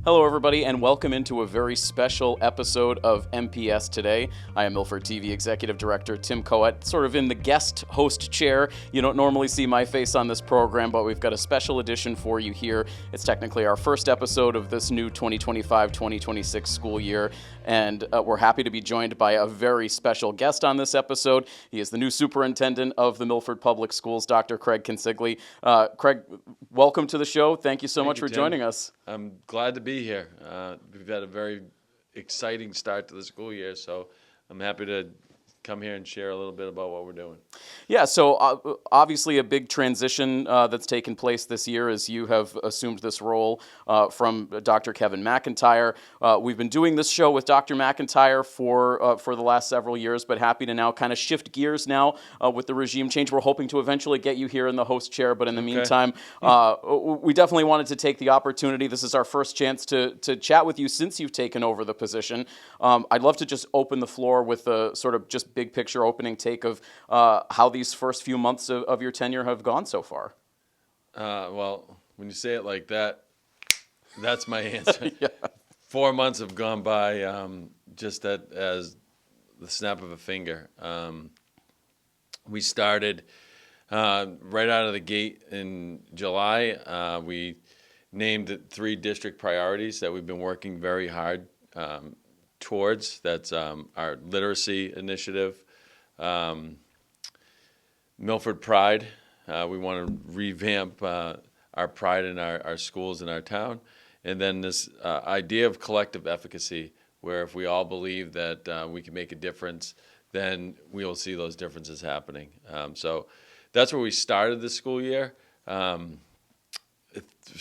Hello, everybody, and welcome into a very special episode of MPS today. I am Milford TV Executive Director Tim Coet, sort of in the guest host chair. You don't normally see my face on this program, but we've got a special edition for you here. It's technically our first episode of this new 2025-2026 school year, and we're happy to be joined by a very special guest on this episode. He is the new superintendent of the Milford Public Schools, Dr. Craig Consigli. Craig, welcome to the show. Thank you so much for joining us. I'm glad to be here. We've had a very exciting start to the school year, so I'm happy to come here and share a little bit about what we're doing. Yeah, so obviously a big transition that's taken place this year as you have assumed this role from Dr. Kevin McIntyre. We've been doing this show with Dr. McIntyre for the last several years, but happy to now kind of shift gears now with the regime change. We're hoping to eventually get you here in the host chair, but in the meantime, we definitely wanted to take the opportunity. This is our first chance to chat with you since you've taken over the position. I'd love to just open the floor with a sort of just big picture opening take of how these first few months of your tenure have gone so far. Well, when you say it like that, that's my answer. Yeah. 4 months have gone by just as the snap of a finger. We started right out of the gate in July. We named 3 district priorities that we've been working very hard towards. That's our literacy initiative, Milford Pride. We want to revamp our pride in our schools and our town. And then this idea of collective efficacy, where if we all believe that we can make a difference, then we will see those differences happening. So that's where we started the school year.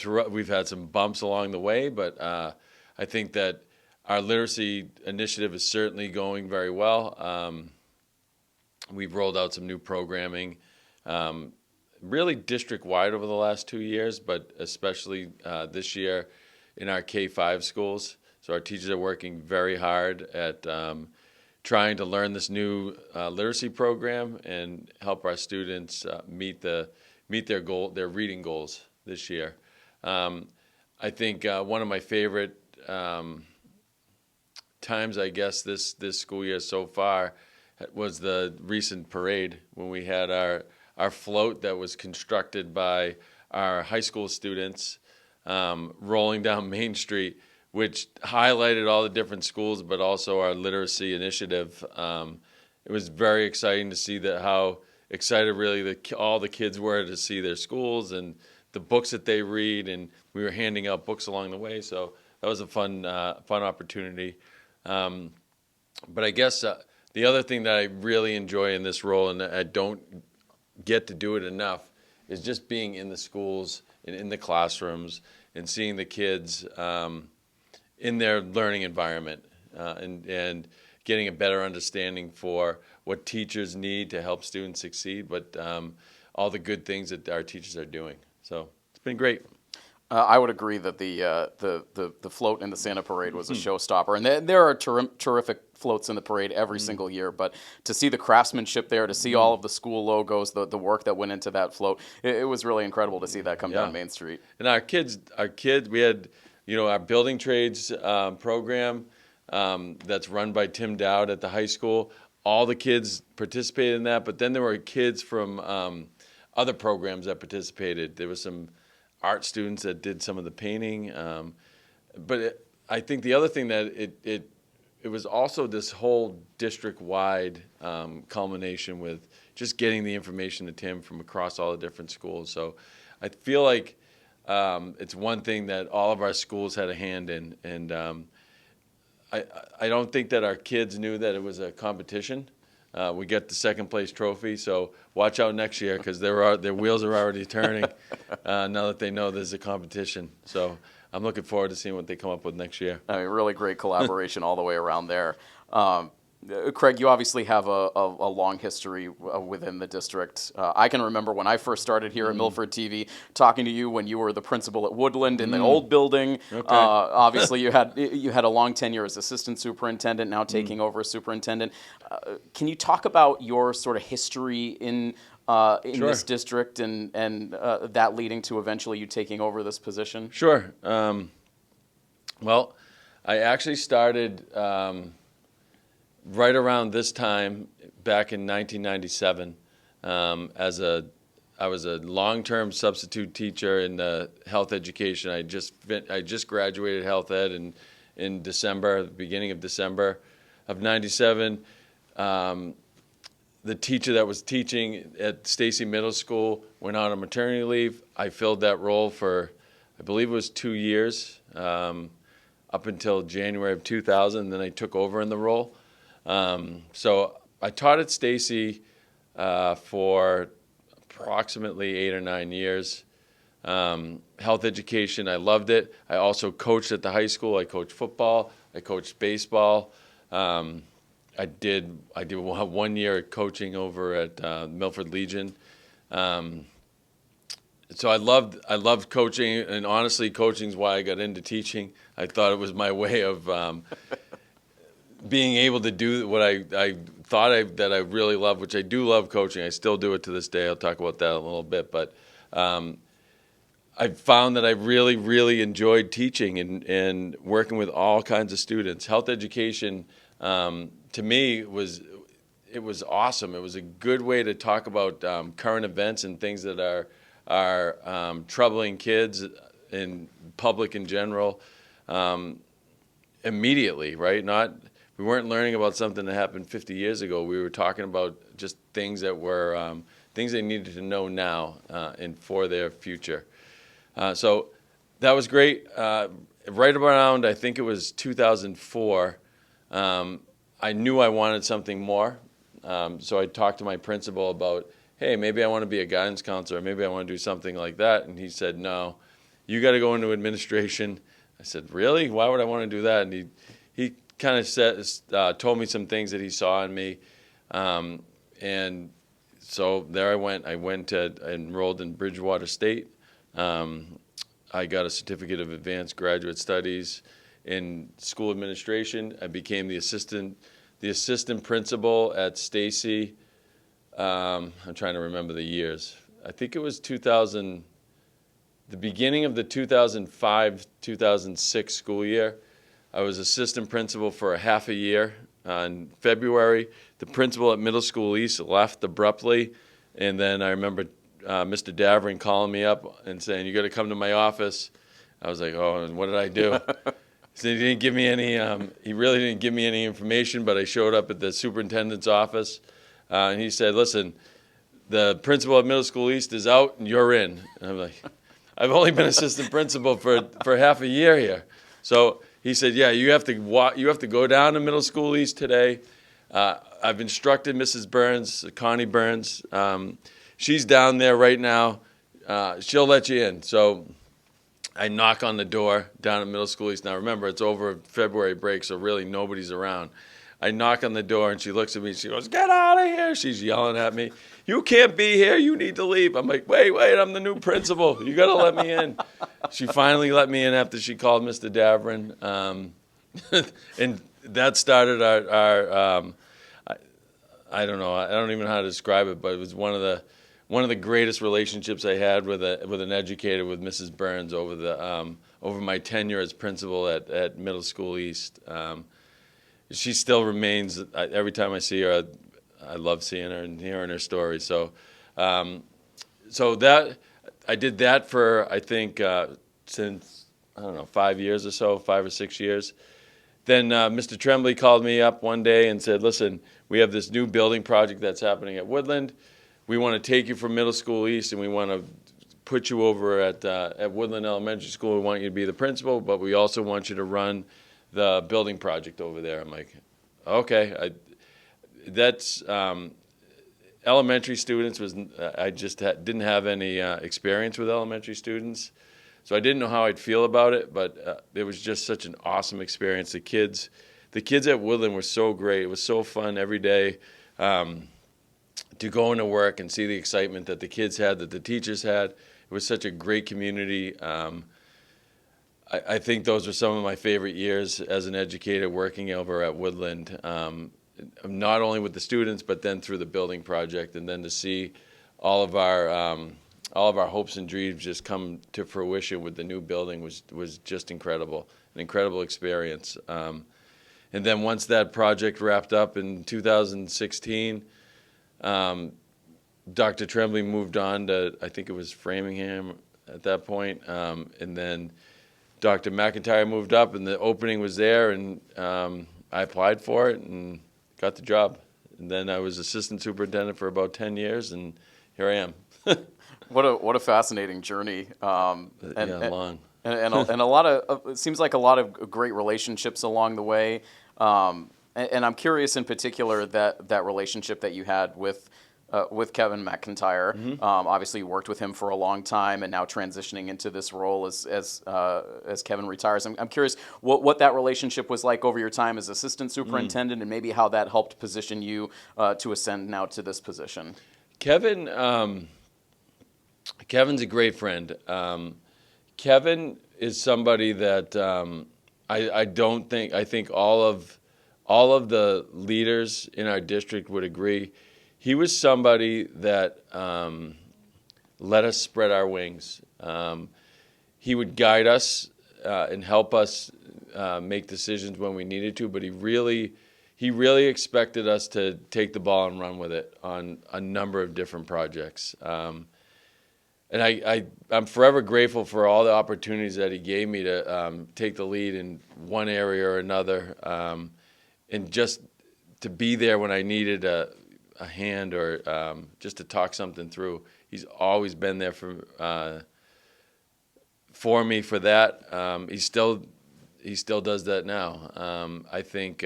We've had some bumps along the way, but I think that our literacy initiative is certainly going very well. We've rolled out some new programming, really district-wide over the last 2 years, but especially this year in our K-5 schools. So our teachers are working very hard at trying to learn this new literacy program and help our students meet their reading goals this year. I think one of my favorite times, I guess, this school year so far was the recent parade when we had our float that was constructed by our high school students rolling down Main Street, which highlighted all the different schools, but also our literacy initiative. It was very exciting to see how excited really all the kids were to see their schools and the books that they read, and we were handing out books along the way. So that was a fun opportunity. But I guess the other thing that I really enjoy in this role, and I don't get to do it enough, is just being in the schools and in the classrooms and seeing the kids in their learning environment and getting a better understanding for what teachers need to help students succeed, but all the good things that our teachers are doing. So it's been great. I would agree that the float in the Santa Parade was a showstopper, and there are terrific floats in the parade every single year. But to see the craftsmanship there, to see all of the school logos, the work that went into that float, it was really incredible to see that come down Main Street. And our kids, we had our building trades program that's run by Tim Dowd at the high school. All the kids participated in that, but then there were kids from other programs that participated. There was some art students that did some of the painting, but I think the other thing that it was also this whole district-wide culmination with just getting the information to Tim from across all the different schools. So I feel like it's one thing that all of our schools had a hand in, and I don't think that our kids knew that it was a competition. We get the second place trophy, so watch out next year because their wheels are already turning now that they know there's a competition. So I'm looking forward to seeing what they come up with next year. I mean, really great collaboration all the way around there. Craig, you obviously have a long history within the district. I can remember when I first started here at Milford TV, talking to you when you were the principal at Woodland in the old building. Okay. Obviously, you had a long tenure as assistant superintendent, now taking over as superintendent. Can you talk about your sort of history in Sure. this district and that leading to eventually you taking over this position? Sure. Well, I actually started right around this time back in 1997 I was a long-term substitute teacher in health education. I just graduated health ed in December, the beginning of December of '97. The teacher that was teaching at Stacy Middle School went on a maternity leave. I filled that role for, I believe it was 2 years, up until January of 2000. Then I took over in the role. So I taught at Stacy for approximately 8 or 9 years. Health education, I loved it. I also coached at the high school. I coached football. I coached baseball. I did 1 year coaching over at Milford Legion. So I loved coaching, and honestly, coaching is why I got into teaching. I thought it was my way of being able to do what I thought that I really love, which I do love coaching. I still do it to this day. I'll talk about that in a little bit. But I found that I really, really enjoyed teaching and working with all kinds of students. Health education, to me, was awesome. It was a good way to talk about current events and things that are troubling kids and public in general immediately, right? We weren't learning about something that happened 50 years ago. We were talking about just things that were things they needed to know now and for their future. So that was great. Right around, I think it was 2004, I knew I wanted something more. So I talked to my principal about, hey, maybe I want to be a guidance counselor. Maybe I want to do something like that. And he said, no, you got to go into administration. I said, really? Why would I want to do that? And he kind of told me some things that he saw in me. And so there I went. I enrolled in Bridgewater State. I got a certificate of advanced graduate studies in school administration. I became the assistant principal at Stacy. I'm trying to remember the years. I think it was the beginning of the 2005-2006 school year. I was assistant principal for a half a year. In February, the principal at Middle School East left abruptly, and then I remember Mr. Davern calling me up and saying, "You got to come to my office." I was like, "Oh, and what did I do?" So he didn't give me any. He really didn't give me any information. But I showed up at the superintendent's office, and he said, "Listen, the principal at Middle School East is out, and you're in." And I'm like, "I've only been assistant principal for half a year here." So he said, "Yeah, you have to go down to Middle School East today. I've instructed Mrs. Burns, Connie Burns. She's down there right now. She'll let you in." So I knock on the door down at Middle School East. Now remember, it's over February break, so really nobody's around. I knock on the door, and she looks at me. She goes, "Get out of here!" She's yelling at me. "You can't be here. You need to leave." I'm like, wait, I'm the new principal. You got to let me in. She finally let me in after she called Mr. Davern. And that started our I don't know. I don't even know how to describe it, but it was one of the greatest relationships I had with an educator, with Mrs. Burns, over my tenure as principal at Middle School East. She still remains. Every time I see her, I love seeing her and hearing her story. So that I did that for, I think, since, I don't know, 5 years or so, 5 or 6 years. Then Mr. Tremblay called me up one day and said, "Listen, we have this new building project that's happening at Woodland. We want to take you from Middle School East, and we want to put you over at Woodland Elementary School. We want you to be the principal, but we also want you to run the building project over there." I'm like, okay. That's elementary students I just didn't have any experience with elementary students, so I didn't know how I'd feel about it. But it was just such an awesome experience. The kids at Woodland were so great. It was so fun every day to go into work and see the excitement that the kids had, that the teachers had. It was such a great community. I think those were some of my favorite years as an educator working over at Woodland, not only with the students, but then through the building project, and then to see all of our all of our hopes and dreams just come to fruition with the new building was just incredible, an incredible experience. And then once that project wrapped up in 2016, Dr. Tremblay moved on to, I think it was Framingham at that point, and then Dr. McIntyre moved up, and the opening was there, and I applied for it and got the job. And then I was assistant superintendent for about 10 years, and here I am. What a fascinating journey. Long. And a lot of, it seems like a lot of great relationships along the way. And I'm curious in particular that relationship that you had with Kevin McIntyre. Obviously, you worked with him for a long time, and now transitioning into this role as Kevin retires. I'm curious what that relationship was like over your time as assistant superintendent, and maybe how that helped position you to ascend now to this position. Kevin's a great friend. Kevin is somebody that I think all of the leaders in our district would agree. He was somebody that let us spread our wings. He would guide us and help us make decisions when we needed to, but he really expected us to take the ball and run with it on a number of different projects. And I'm forever grateful for all the opportunities that he gave me to take the lead in one area or another, and just to be there when I needed a hand or just to talk something through. He's always been there for me for that. He still does that now. I think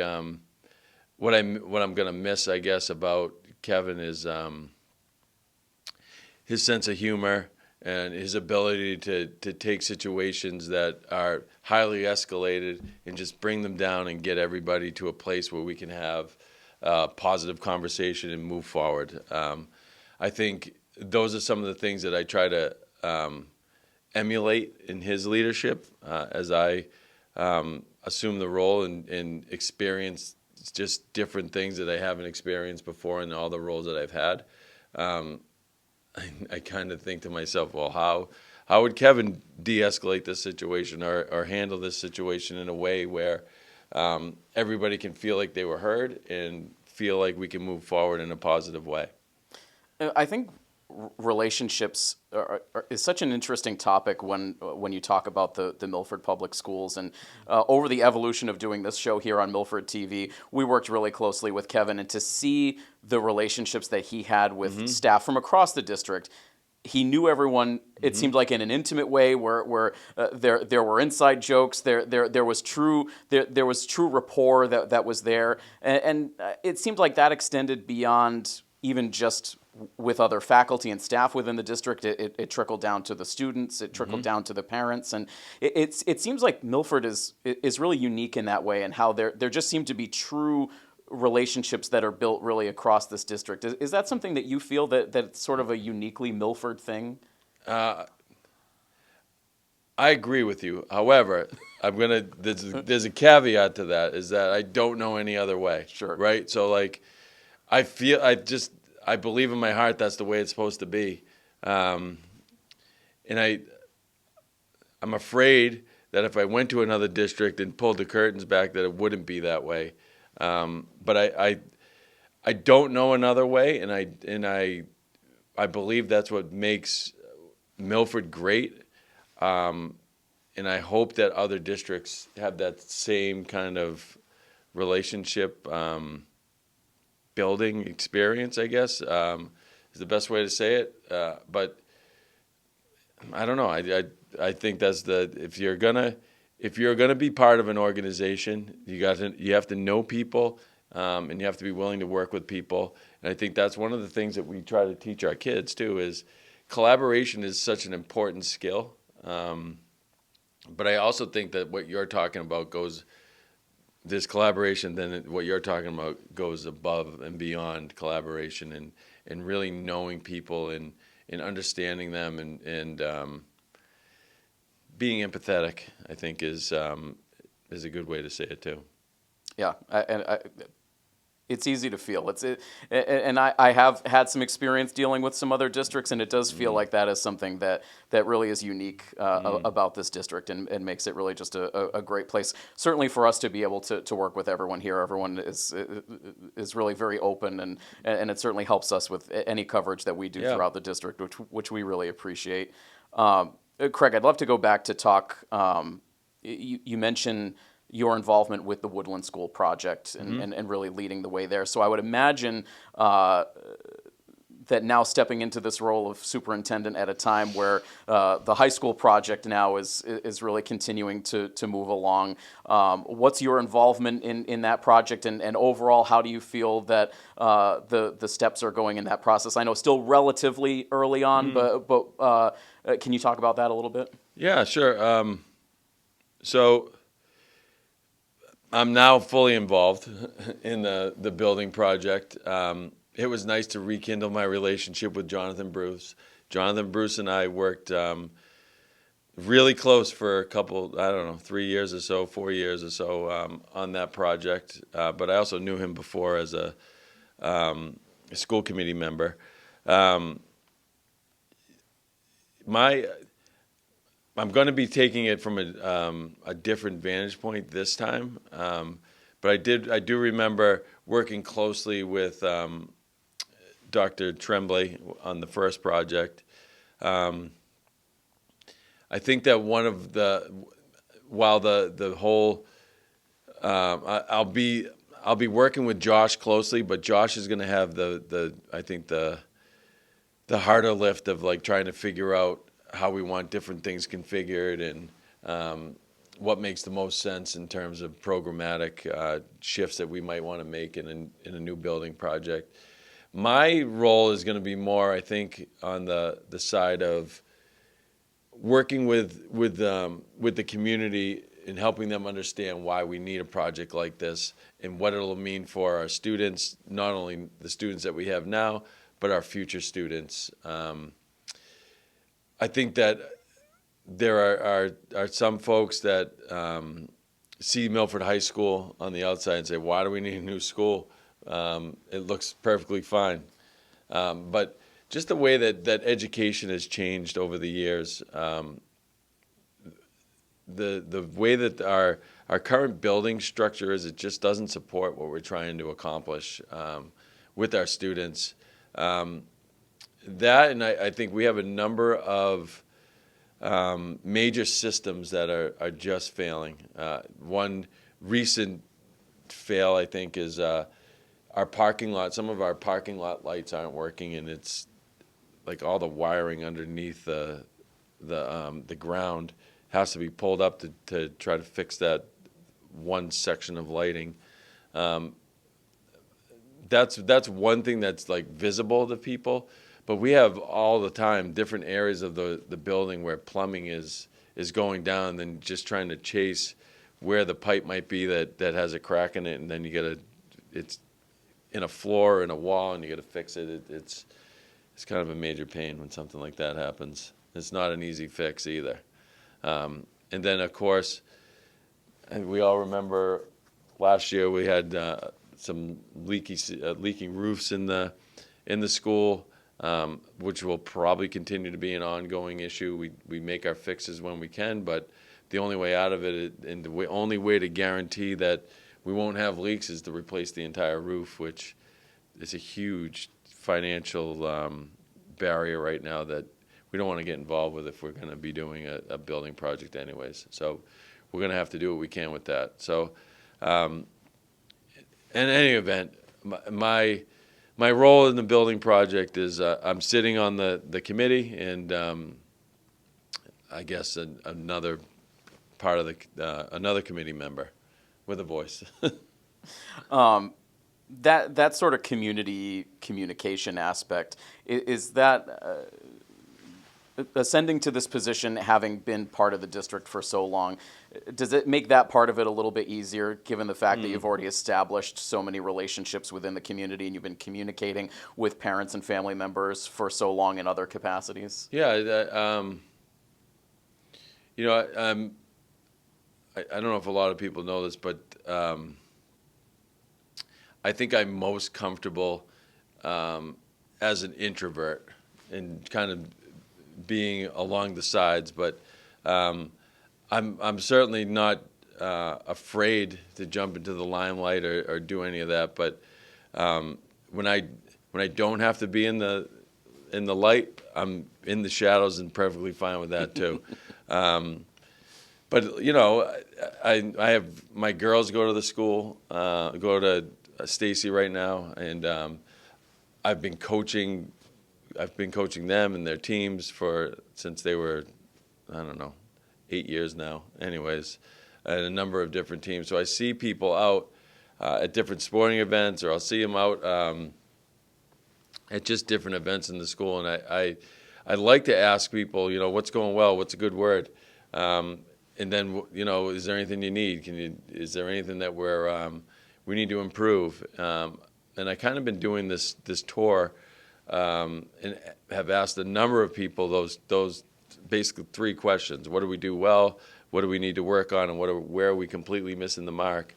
what I'm going to miss, I guess, about Kevin is his sense of humor and his ability to take situations that are highly escalated and just bring them down and get everybody to a place where we can have positive conversation and move forward. I think those are some of the things that I try to emulate in his leadership as I assume the role and experience just different things that I haven't experienced before in all the roles that I've had. I kind of think to myself, well, how would Kevin de-escalate this situation or handle this situation in a way where everybody can feel like they were heard and feel like we can move forward in a positive way? I think relationships is such an interesting topic when you talk about the Milford Public Schools. And over the evolution of doing this show here on Milford TV, we worked really closely with Kevin, and to see the relationships that he had with staff from across the district. He knew everyone. It seemed like in an intimate way, where there were inside jokes. There was true rapport that was there, and it seemed like that extended beyond even just with other faculty and staff within the district. It trickled down to the students. It trickled down to the parents, and it seems like Milford is really unique in that way, and how there just seem to be true relationships that are built really across this district. Is that something that you feel that it's sort of a uniquely Milford thing? I agree with you. However, there's a caveat to that, is that I don't know any other way. Sure. Right? So like I believe in my heart that's the way it's supposed to be. And I'm afraid that if I went to another district and pulled the curtains back, that it wouldn't be that way. But I don't know another way, and I believe that's what makes Milford great. And I hope that other districts have that same kind of relationship building experience, I guess, is the best way to say it. But I don't know. I think that's if you're gonna be part of an organization, you have to know people, and you have to be willing to work with people. And I think that's one of the things that we try to teach our kids too, is collaboration is such an important skill. But I also think that what you're talking about this collaboration, then what you're talking about goes above and beyond collaboration, and really knowing people and understanding them and being empathetic, I think is a good way to say it too. Yeah, It's easy to feel. And I have had some experience dealing with some other districts, and it does feel like that is something that really is unique about this district, and makes it really just a great place. Certainly for us to be able to work with everyone here. Everyone is really very open, and it certainly helps us with any coverage that we do Yeah. throughout the district, which we really appreciate. Craig, I'd love to go back to talk. You mentioned your involvement with the Woodland School project and really leading the way there. So I would imagine that now stepping into this role of superintendent at a time where the high school project now is really continuing to move along. What's your involvement in that project, and overall, how do you feel that the steps are going in that process? I know still relatively early on, but can you talk about that a little bit? Yeah, sure. So I'm now fully involved in the building project. It was nice to rekindle my relationship with Jonathan Bruce. Jonathan Bruce and I worked really close for a couple, I don't know, 3 years or so, 4 years or so on that project. But I also knew him before as a school committee member. I'm going to be taking it from a different vantage point this time, but I do remember working closely with Dr. Tremblay on the first project. I think that while the whole I'll be working with Josh closely, but Josh is going to have I think the harder lift of like trying to figure out how we want different things configured, and what makes the most sense in terms of programmatic shifts that we might want to make in a new building project. My role is going to be more, I think, on the side of working with the community and helping them understand why we need a project like this and what it'll mean for our students, not only the students that we have now, but our future students. I think that there are some folks that see Milford High School on the outside and say, why do we need a new school? It looks perfectly fine. But just the way that education has changed over the years, the way that our current building structure is, it just doesn't support what we're trying to accomplish with our students. That, and I think we have a number of major systems that are just failing. One recent fail, I think, is our parking lot. Some of our parking lot lights aren't working, and it's like all the wiring underneath the ground has to be pulled up to try to fix that one section of lighting. That's one thing that's like visible to people. But we have all the time different areas of the building where plumbing is going down, and then just trying to chase where the pipe might be that has a crack in it, and then it's in a floor or in a wall, and you got to fix it. It's kind of a major pain when something like that happens. It's not an easy fix either. And then, of course, and we all remember last year we had some leaking roofs in the school. Which will probably continue to be an ongoing issue. We make our fixes when we can, but the only way out of it, and the only way to guarantee that we won't have leaks, is to replace the entire roof, which is a huge financial barrier right now that we don't want to get involved with if we're going to be doing a building project anyways. So we're going to have to do what we can with that. So in any event, my role in the building project is I'm sitting on the committee, and I guess another part of another committee member with a voice. That sort of community communication aspect, is that ascending to this position, having been part of the district for so long, does it make that part of it a little bit easier, given the fact that you've already established so many relationships within the community, and you've been communicating with parents and family members for so long in other capacities? Yeah, I don't know if a lot of people know this, but I think I'm most comfortable as an introvert and kind of being along the sides, but I'm certainly not afraid to jump into the limelight or do any of that. But when I don't have to be in the light, I'm in the shadows and perfectly fine with that too. But you know, I have my girls go to the school, go to Stacy right now, and I've been coaching them and their teams since they were, I don't know, 8 years now. Anyways, at a number of different teams. So I see people out at different sporting events, or I'll see them out at just different events in the school, and I like to ask people, you know, what's going well, what's a good word, and then, you know, is there anything you need? Is there anything that we need to improve? And I kind of been doing this tour, and have asked a number of people those basically 3 questions: what do we do well? What do we need to work on? And where are we completely missing the mark?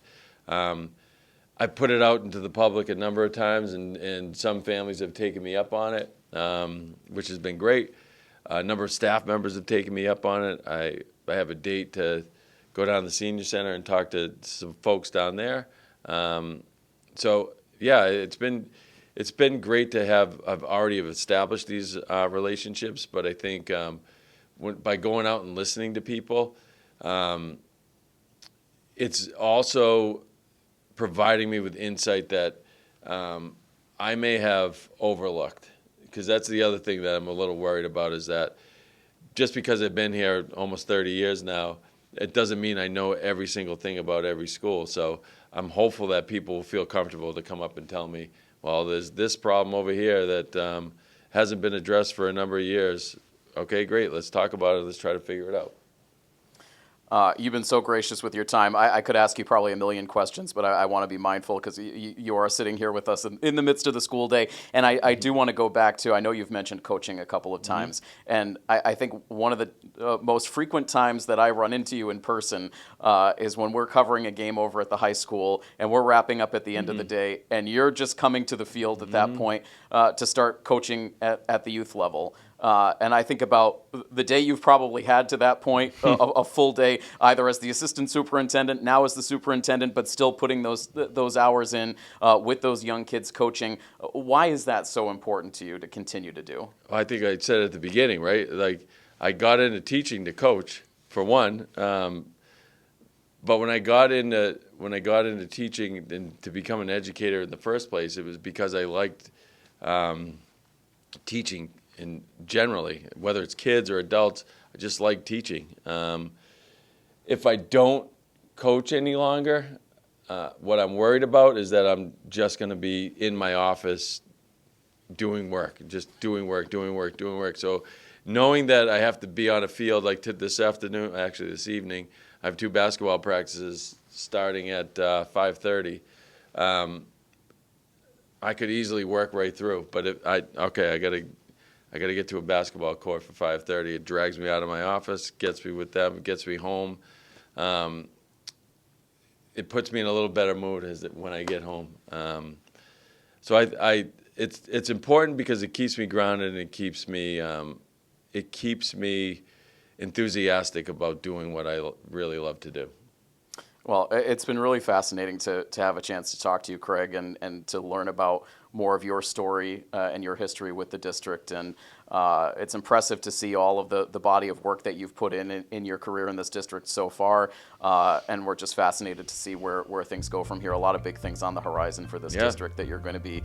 I put it out into the public a number of times, and some families have taken me up on it, which has been great. A number of staff members have taken me up on it. I have a date to go down to the senior center and talk to some folks down there. So yeah, it's been great to I've already established these relationships, but I think by going out and listening to people, it's also providing me with insight that I may have overlooked. Because that's the other thing that I'm a little worried about, is that just because I've been here almost 30 years now, it doesn't mean I know every single thing about every school. So I'm hopeful that people will feel comfortable to come up and tell me, well, there's this problem over here that hasn't been addressed for a number of years. Okay, great. Let's talk about it. Let's try to figure it out. You've been so gracious with your time. I could ask you probably a million questions, but I want to be mindful because you are sitting here with us in the midst of the school day. And I do want to go back to, I know you've mentioned coaching a couple of times. And I think one of the most frequent times that I run into you in person is when we're covering a game over at the high school and we're wrapping up at the end of the day. And you're just coming to the field at that point to start coaching at the youth level. And I think about the day you've probably had to that point, a full day, either as the assistant superintendent, now as the superintendent, but still putting those hours in with those young kids coaching. Why is that so important to you to continue to do? Well, I think I said at the beginning, right? Like, I got into teaching to coach, for one. But when I got into teaching and to become an educator in the first place, it was because I liked teaching. And generally, whether it's kids or adults, I just like teaching. If I don't coach any longer, what I'm worried about is that I'm just going to be in my office doing work, just doing work. So knowing that I have to be on a field, like this evening, I have 2 basketball practices starting at 5:30. I could easily work right through, but I got to get to a basketball court for 5:30. It drags me out of my office, gets me with them, gets me home. It puts me in a little better mood when I get home. So it's important because it keeps me grounded and it keeps me enthusiastic about doing what I really love to do. Well, it's been really fascinating to have a chance to talk to you, Craig, and to learn about more of your story and your history with the district. And it's impressive to see all of the body of work that you've put in your career in this district so far. And we're just fascinated to see where things go from here. A lot of big things on the horizon for this district that you're going to be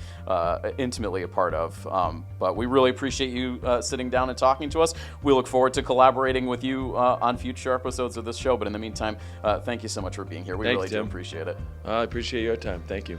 intimately a part of. But we really appreciate you sitting down and talking to us. We look forward to collaborating with you on future episodes of this show. But in the meantime, thank you so much for being here. We really do appreciate it. I appreciate your time. Thank you.